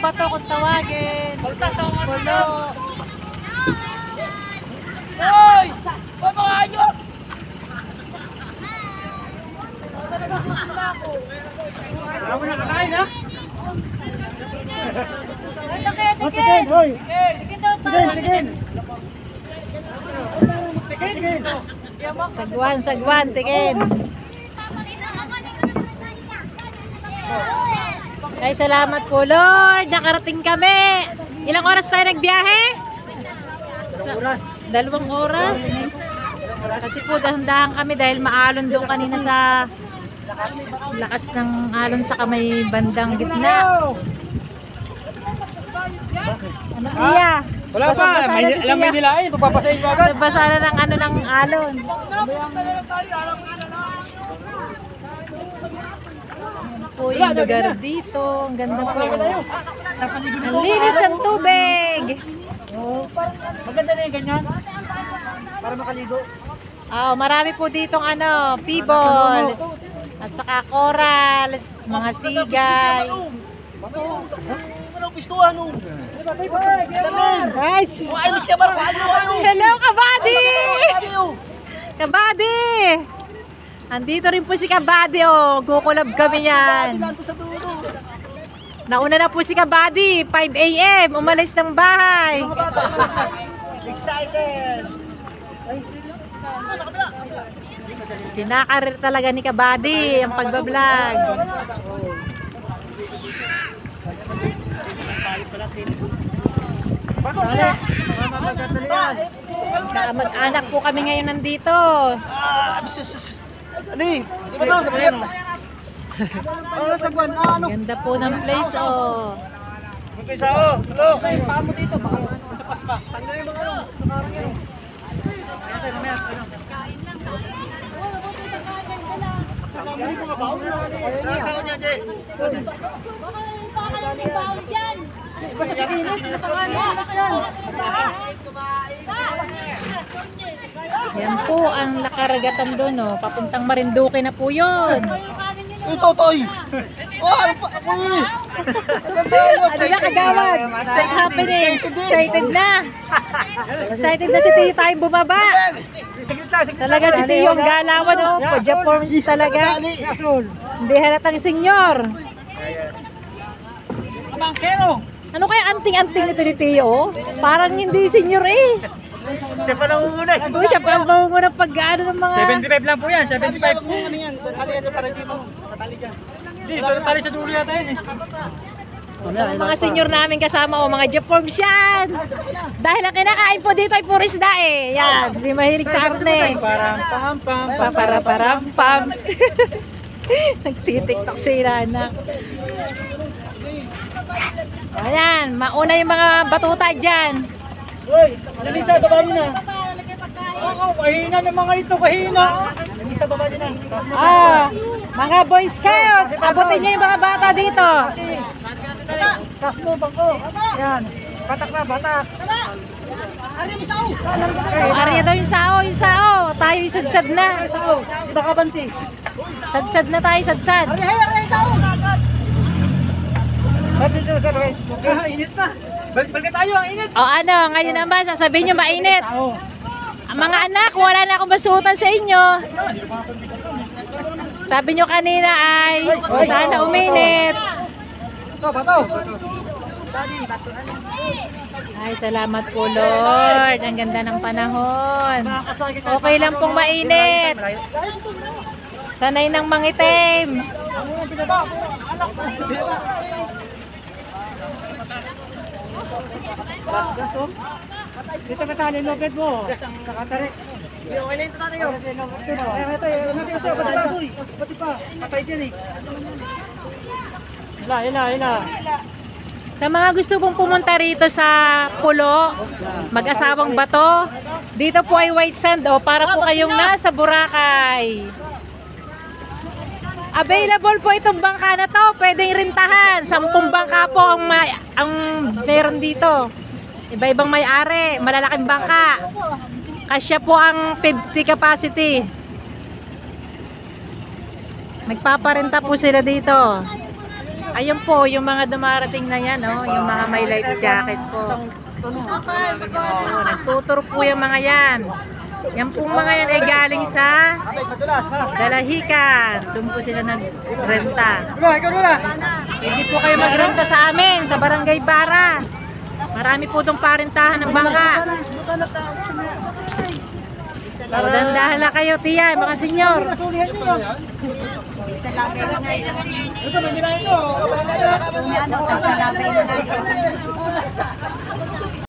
bato kung tawagin. Pulo. Hoy! Pabakain nyo! Wala mo na kakain, ha? Tikin! Hoy! Tikin daw para. Tikin! Sagwan, tikin. Ay, salamat po Lord. Nakarating kami. Ilang oras tayo nagbiyahe? Oras. 2 oras. Kasi po dahan-dahan kami dahil maalon doon kanina sa lakas ng alon sa kamay bandang gitna. Ano Tia? Wala pa. Alam mo nila eh. Pagpapasayin mo agad. Nabasa na ng ano ng alon. Ano po yung lugar dito. Ang ganda po. Ang linis ng tubig. Maganda na yung ganyan. Para makaligo. Oh, marami po ditong ano, peebles. At saka corals, mga sigay. Anong pisto ano? Guys! Ay, miss ka ba? Hello, Kabady! Kabady! Andito rin po si Kabady, oh. Kukulab kami yan. Nauna na po si Kabady, 5 AM, umalis ng bahay. Excited! Pinakarir talaga ni Kabady ang pagbablog. Mag-anak po kami ngayon nandito. Ano eh? Di ba doon? Kapit! Sagwan, ano? Ganda po ng place, oh. Mag-isa ako. Ito. Paa mo dito. Baka matapas pa. Tanggalin mo ano. Nakarang yan. Nasaan niya, Jay? Yan po ang lakaragatan doon, oh. Papuntang Marinduque na po yun. Ito, Toy! Oh, ano pa? Uy! Ano na kagawad? What's happening? Excited na. Excited na si Tiyo tayong bumaba. Talaga si Tiyo ang galawan, oh. Podja forms talaga. Hindi halatang senyor. Amangkero! Ano kaya anting-anting nito ni Tiyo, oh? Parang hindi senyor eh. Siya pa lang umuna. Oh, siya pa muna pag ano ng mga... 75 lang po yan, 75. Ano yan? Tali yan para di mo. Tatali dyan. Hindi, tali sa dulo yata yun eh. Mga senyor namin kasama, oh, mga Japorms yan. Dahil ang kinakain po dito ay puro isda eh. Yan, hindi mahilig sa karne. Parang pam-pam. Papara-param-pam. Nagtitiktok si Irana. Ayan, mauna yung mga batuta dyan. Uy, Lamisa, baba nyo na. Oo, kahina ng mga ito, kahina. Lamisa, baba nyo na. Ah, mga Boy Scout, abutin nyo yung mga bata dito. Tas mo, bangko. Yan. Batak na, batak. O, ariya daw yung sao, yung sao. Tayo yung sadsad na. Iba ka, Bansi. Sadsad na tayo, sadsad. Init na. Balik tayo, ang init. O ano, ngayon naman, sasabihin nyo mainit. Mga anak, wala na akong basutan sa inyo. Sabi nyo kanina ay, sana uminit. Bato. Ay, salamat po Lord. Ang ganda ng panahon. Okay lang pong mainit. Sanay ng mangitim. Gas, oh. Dito na tayo yung loket mo. Gas ang nakatari. Okay na yung tatay yun. Pati pa. Patay dyan eh. Hila. Sa mga gusto pong pumunta rito sa Pulo, mag-asawang bato, dito po ay white sand, oh, para po kayong nasa Boracay. Available po itong bangka na to, pwedeng rintahan. 10 bangka po ang meron dito. Iba-ibang may-ari, malalaking bangka. Kasya po ang 50 capacity. Nagpaparenta po sila dito. Ayun po, yung mga dumarating na yan, oh, yung mga may life jacket po. Oh, nagtuturo po yung mga yan. Yan pong mga yan ay galing sa Dalahican. Doon po sila nagrenta. Pwede po kayo magrenta sa amin, sa Barangay Bara. Marami po itong parintahan ng bangka. So, dandahan lang kayo, tiya, mga senyor.